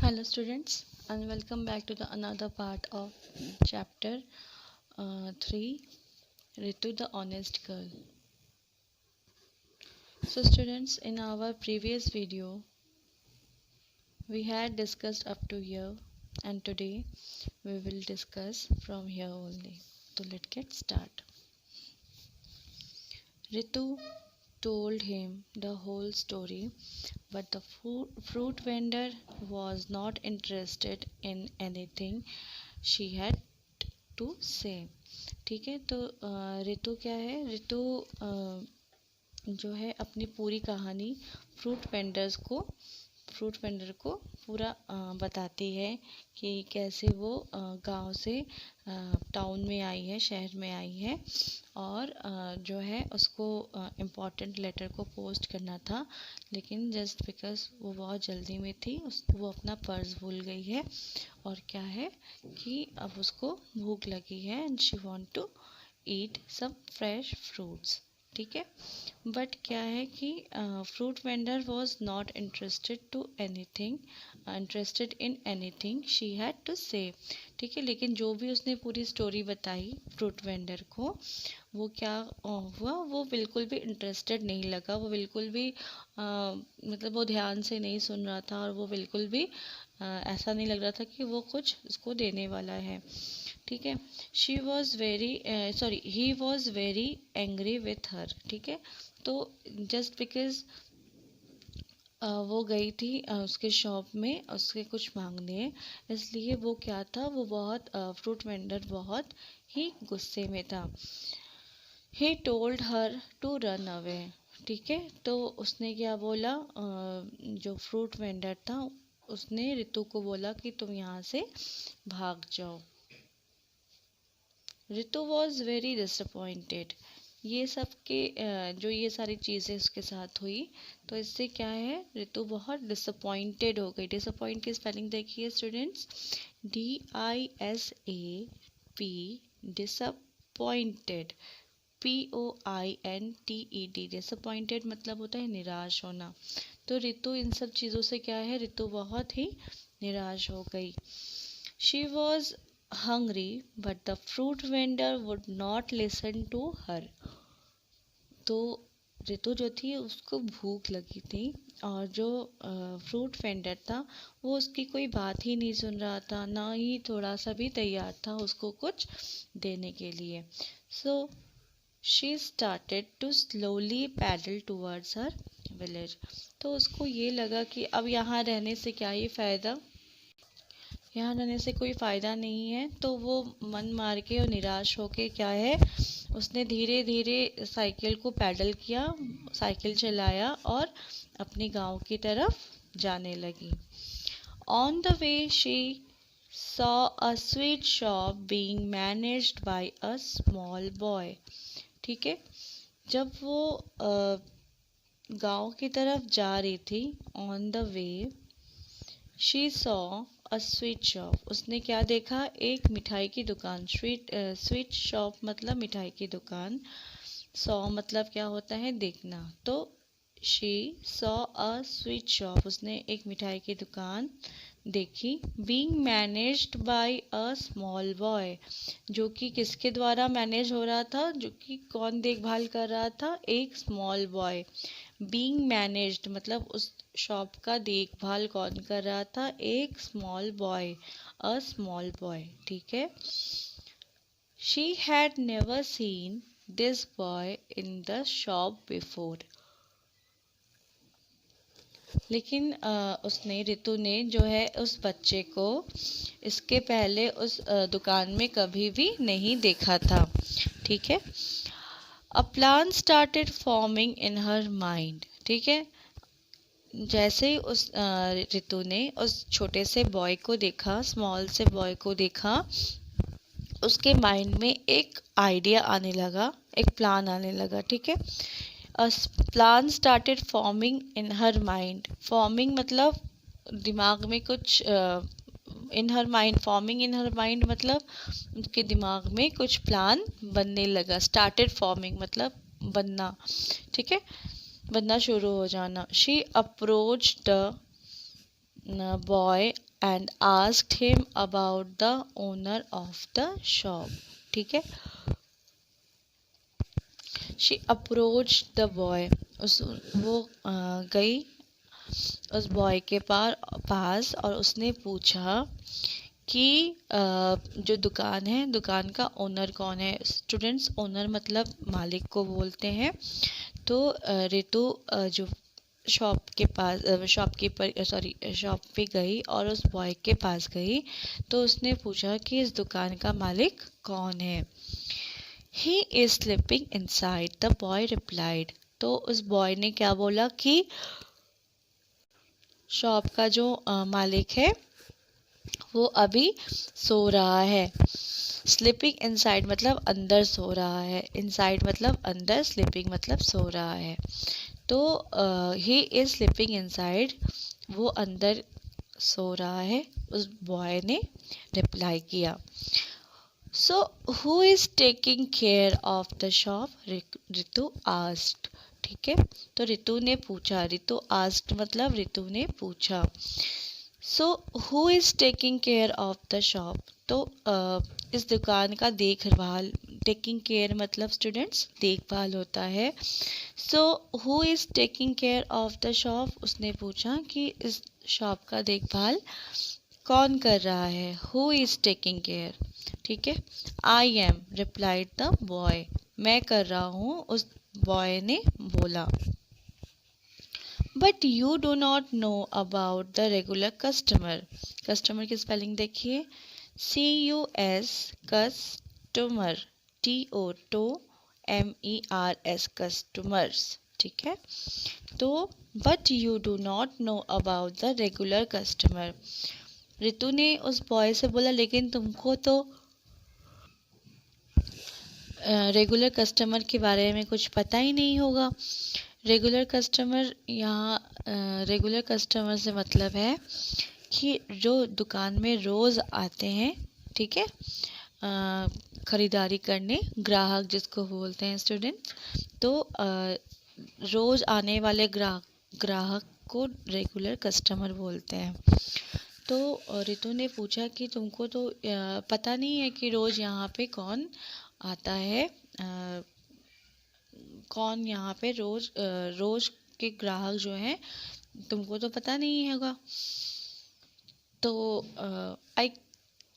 Hello students, and welcome back to the another part of chapter 3, Ritu the Honest Girl. So students, in our previous video we had discussed up to here, and today we will discuss from here only. So let's get start. Ritu told him the whole story, but the fruit vendor was not interested in anything she had to say. ठीक है, तो ऋतु क्या है, ऋतु जो है अपनी पूरी कहानी फ्रूट वेंडर को पूरा बताती है कि कैसे वो गांव से टाउन में आई है, शहर में आई है, और जो है उसको इम्पोर्टेंट लेटर को पोस्ट करना था, लेकिन जस्ट बिकॉज वो बहुत जल्दी में थी वो अपना पर्स भूल गई है, और क्या है कि अब उसको भूख लगी है and she want to eat some fresh fruits. ठीक है, बट क्या है कि fruit vendor was not interested in anything she had to say. ठीक है, लेकिन जो भी उसने पूरी स्टोरी बताई फ्रूट वेंडर को, वो क्या हुआ, वो बिल्कुल भी इंटरेस्टेड नहीं लगा, वो बिल्कुल भी मतलब वो ध्यान से नहीं सुन रहा था, और वो बिल्कुल भी ऐसा नहीं लग रहा था कि वो कुछ उसको देने वाला है. ठीक है, he was very angry with her. ठीक है, तो जस्ट बिकॉज वो गई थी उसके शॉप में उसके कुछ मांगने, इसलिए वो क्या था, वो बहुत फ्रूट वेंडर बहुत ही गुस्से में था. He told her to run away. ठीक है, तो उसने क्या बोला, जो फ्रूट वेंडर था उसने ऋतु को बोला कि तुम यहाँ से भाग जाओ. ऋतु वॉज वेरी डिसअपॉइंटेड. ये सब के जो ये सारी चीज़ें उसके साथ हुई, तो इससे क्या है, ऋतु बहुत डिसअपॉइंटेड हो गई. डिसअपॉइंट की स्पेलिंग देखिए students, DISAP, disappointed, POINTED. Disappointed मतलब होता है निराश होना. तो ऋतु इन सब चीज़ों से क्या है, ऋतु बहुत ही निराश हो गई. She was hungry but the fruit vendor would not listen to her. तो ऋतु जो थी उसको भूख लगी थी, और जो फ्रूट वेंडर था वो उसकी कोई बात ही नहीं सुन रहा था, ना ही थोड़ा सा भी तैयार था उसको कुछ देने के लिए. So she started to slowly paddle towards her village. तो उसको ये लगा कि अब यहाँ रहने से क्या ही फ़ायदा, यहाँ रहने से कोई फ़ायदा नहीं है. तो वो मन मार के और निराश होके क्या है, उसने धीरे धीरे साइकिल को पैडल किया, साइकिल चलाया और अपने गांव की तरफ जाने लगी. On the way she saw a sweet shop being managed by a small boy. ठीक है, जब वो गांव की तरफ जा रही थी, on the way she saw a sweet shop, उसने क्या देखा, एक मिठाई की दुकान. स्वीट शॉप मतलब मिठाई की दुकान. सॉ मतलब क्या होता है, देखना. तो she saw a sweet shop, उसने एक मिठाई की दुकान देखी. Being managed by a small boy, जो कि किसके द्वारा मैनेज हो रहा था, जो कि कौन देखभाल कर रहा था, एक स्मॉल बॉय. बीइंग मैनेज्ड मतलब उस शॉप का देखभाल कौन कर रहा था, एक small boy, a small boy. ठीक है, she had never seen this boy in the shop before. लेकिन उसने, ऋतु ने जो है उस बच्चे को इसके पहले उस दुकान में कभी भी नहीं देखा था. ठीक है, a plan started forming in her mind. ठीक है, जैसे ही उस ऋतु ने उस छोटे से बॉय को देखा, स्मॉल से बॉय को देखा, उसके माइंड में एक आइडिया आने लगा, एक प्लान आने लगा. ठीक है, a plan started forming in her mind. Forming मतलब दिमाग में कुछ, इन हर माइंड, फॉर्मिंग इन हर माइंड मतलब उसके दिमाग में कुछ प्लान बनने लगा. स्टार्टेड फॉर्मिंग मतलब बनना. ठीक है, बनना शुरू हो जाना. She approach the boy and asked him about the owner of the shop. ठीक है. She approached the boy. वो गई उस बॉय के पास और उसने पूछा कि जो दुकान है, दुकान का ओनर कौन है. स्टूडेंट्स, ओनर मतलब मालिक को बोलते हैं. तो रितु जो शॉप पे गई और उस बॉय के पास गई तो उसने पूछा कि इस दुकान का मालिक कौन है. He is sleeping inside, the boy replied. तो उस बॉय ने क्या बोला कि शॉप का जो मालिक है वो अभी सो रहा है. स्लीपिंग इनसाइड मतलब अंदर सो रहा है. इनसाइड मतलब अंदर, स्लीपिंग मतलब सो रहा है. तो ही इज स्लीपिंग इनसाइड, वो अंदर सो रहा है, उस बॉय ने रिप्लाई किया. So who is taking care of the shop, Ritu asked. ठीक है, तो रितु ने पूछा. रितु आस्क्ड मतलब रितु ने पूछा. So who is taking care of the shop, तो इस दुकान का देखभाल, टेकिंग केयर मतलब स्टूडेंट्स देखभाल होता है. So who is taking care of the shop, उसने पूछा कि इस शॉप का देखभाल कौन कर रहा है. Who is taking care. ठीक है. I am, replied the boy. मैं कर रहा हूँ, उस बॉय ने बोला. But you do not know about the regular customer. Customer की स्पेलिंग देखिए. CUS, customer. TOMERS, customers. ठीक है. तो but you do not know about the regular customer. Ritu ने उस बॉय से बोला लेकिन तुमको तो रेगुलर कस्टमर के बारे में कुछ पता ही नहीं होगा. रेगुलर कस्टमर, यहाँ रेगुलर कस्टमर से मतलब है कि जो दुकान में रोज़ आते हैं. ठीक है, ख़रीदारी करने, ग्राहक जिसको बोलते हैं स्टूडेंट. तो रोज़ आने वाले ग्राहक को रेगुलर कस्टमर बोलते हैं. तो रितु ने पूछा कि तुमको तो पता नहीं है कि रोज़ यहाँ पे कौन आता है, कौन यहाँ पे रोज़ के ग्राहक जो हैं तुमको तो पता नहीं होगा. तो I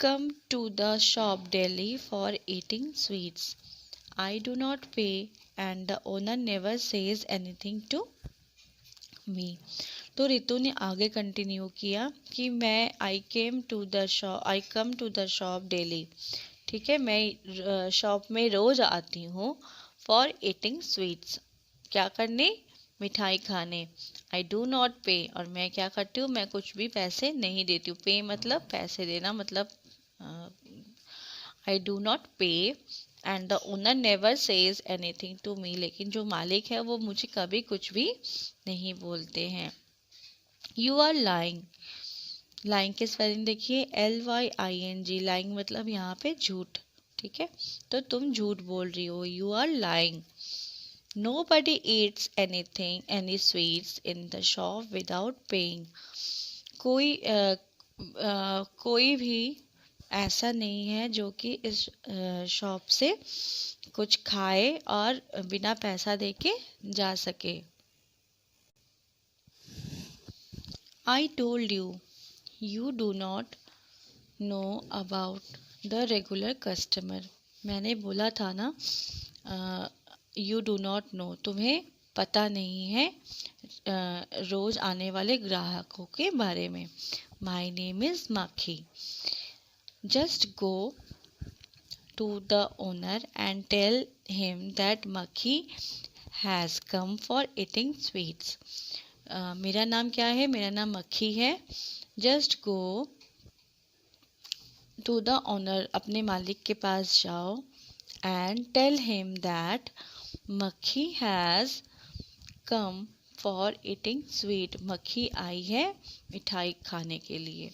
come to the shop daily for eating sweets. I do not pay and the owner never says anything to me. तो रितु ने आगे कंटिन्यू किया कि मैं I come to the shop daily. ठीक है, मैं शॉप में रोज़ आती हूँ. फॉर ईटिंग स्वीट्स, क्या करने, मिठाई खाने. आई डू नॉट पे, और मैं क्या करती हूँ, मैं कुछ भी पैसे नहीं देती हूँ. पे मतलब पैसे देना, मतलब I do not pay and the owner never says anything to me. लेकिन जो मालिक है वो मुझे कभी कुछ भी नहीं बोलते हैं. You are lying. लाइंग की स्पेलिंग देखिए. LYING. लाइंग मतलब यहाँ पे झूठ. ठीक है, तो तुम झूठ बोल रही हो. You are lying. Nobody eats any sweets in the shop without paying. कोई भी ऐसा नहीं है जो कि इस शॉप से कुछ खाए और बिना पैसा देके जा सके. I told you, you do not know about the regular customer. मैंने बोला था ना, यू डू नॉट नो, तुम्हें पता नहीं है रोज़ आने वाले ग्राहकों के बारे में. My name is Makkhi. Just go to the owner and tell him that Makkhi has come for eating sweets. मेरा नाम क्या है, मेरा नाम मक्खी है. Just go to the owner, अपने मालिक के पास जाओ. And tell him that Makkhi has come for eating sweet. Makkhi आई है मिठाई खाने के लिए.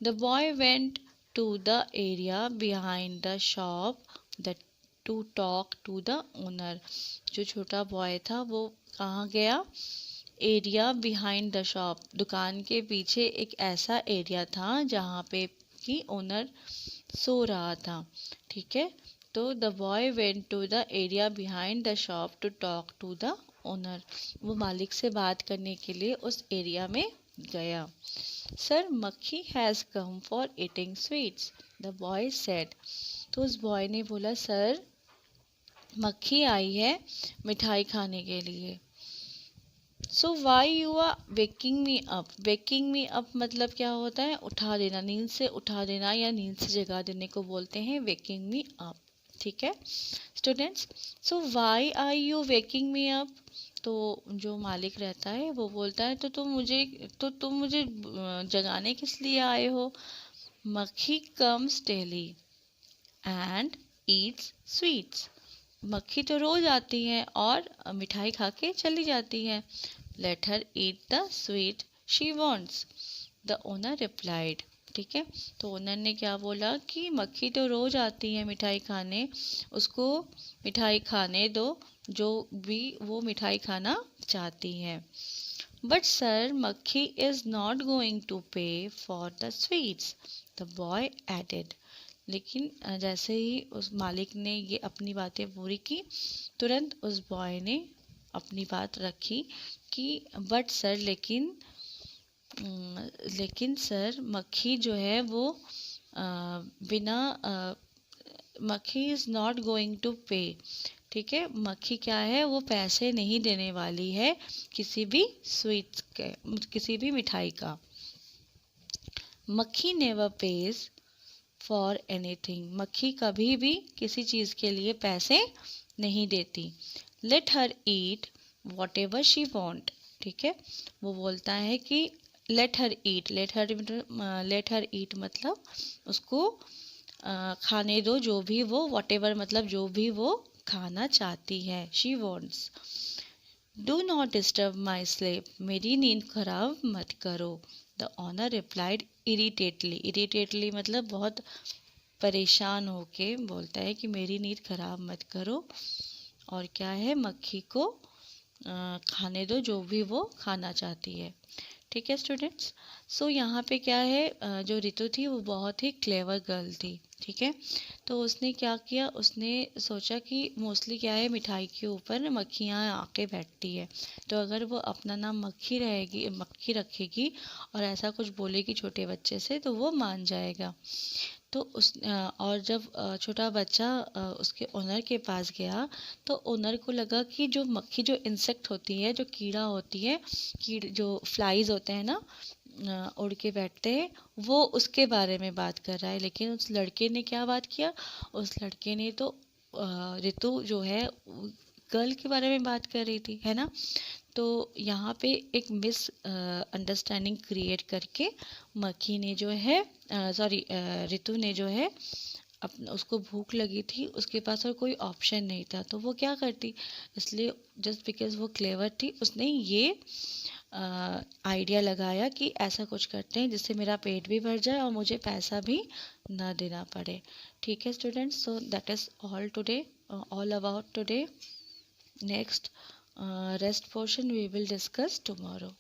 The boy went to the area behind the shop to talk to the owner. जो छोटा बॉय था वो कहाँ गया, एरिया बिहाइंड द शॉप, दुकान के पीछे एक ऐसा एरिया था जहाँ पे कि ओनर सो रहा था। ठीक है, तो the boy went to the area behind the shop to talk to the owner, वो मालिक से बात करने के लिए उस एरिया में गया। सर मक्खी has come for eating sweets, the boy said, तो उस बॉय ने बोला सर मक्खी आई है मिठाई खाने के लिए। So why you are waking me up, waking me up मतलब क्या होता है, उठा देना, नींद से उठा देना या नींद से जगा देने को बोलते हैं वेकिंग मी अप। ठीक है students, so why are you waking me up, तो जो मालिक रहता है वो बोलता है तो तुम मुझे जगाने किस लिए आए हो। मक्खी comes daily and Yeats sweets, मक्खी तो रोज आती है और मिठाई खा के चली जाती है। Let her eat the sweet she wants, the owner replied. ठीक है, तो ओनर ने क्या बोला कि मक्खी तो रोज आती है मिठाई खाने, उसको मिठाई खाने दो जो भी वो मिठाई खाना चाहती है। But sir Makkhi is not going to pay for the sweets, the boy added. लेकिन जैसे ही उस मालिक ने ये अपनी बातें पूरी की, तुरंत उस बॉय ने अपनी बात रखी कि बट सर लेकिन सर मक्खी जो है वो बिना मक्खी इज़ नॉट गोइंग टू पे। ठीक है, मक्खी क्या है, वो पैसे नहीं देने वाली है किसी भी स्वीट्स के, किसी भी मिठाई का। मक्खी नेवर पेज फॉर एनीथिंग, मक्खी कभी भी किसी चीज़ के लिए पैसे नहीं देती। Let her eat what ever she want. ठीक है, वो बोलता है कि लेट हर ईट, लेट हर ईट मतलब उसको खाने दो जो भी वो, वॉट एवर मतलब जो भी वो खाना चाहती है, she wants. Do not disturb my sleep, मेरी नींद खराब मत करो। द ऑनर रिप्लाइड इरिटेटली, इरिटेटली मतलब बहुत परेशान होके बोलता है कि मेरी नींद खराब मत करो, और क्या है, मक्खी को खाने दो जो भी वो खाना चाहती है। ठीक है स्टूडेंट्स, सो यहाँ पे क्या है, जो ऋतु थी वो बहुत ही क्लेवर गर्ल थी। ठीक है, तो उसने क्या किया, उसने सोचा कि मोस्टली क्या है, मिठाई के ऊपर मक्खियाँ आके बैठती है, तो अगर वो अपना नाम मक्खी रखेगी और ऐसा कुछ बोलेगी छोटे बच्चे से तो वो मान जाएगा। तो और जब छोटा बच्चा उसके ओनर के पास गया तो ओनर को लगा कि जो मक्खी, जो इंसेक्ट होती है, जो कीड़ा होती है, जो फ्लाइज होते हैं ना, उड़ के बैठते हैं, वो उसके बारे में बात कर रहा है। लेकिन उस लड़के ने क्या बात किया, उस लड़के ने तो ऋतु जो है गर्ल के बारे में बात कर रही थी, है ना। तो यहाँ पे एक मिस अंडरस्टैंडिंग क्रिएट करके मक्खी ने जो है ऋतु ने जो है उसको भूख लगी थी, उसके पास और कोई ऑप्शन नहीं था, तो वो क्या करती, इसलिए जस्ट बिकॉज वो क्लेवर थी, उसने ये आइडिया लगाया कि ऐसा कुछ करते हैं जिससे मेरा पेट भी भर जाए और मुझे पैसा भी ना देना पड़े। ठीक है students, so that is all today, all about today. Next rest portion we will discuss tomorrow.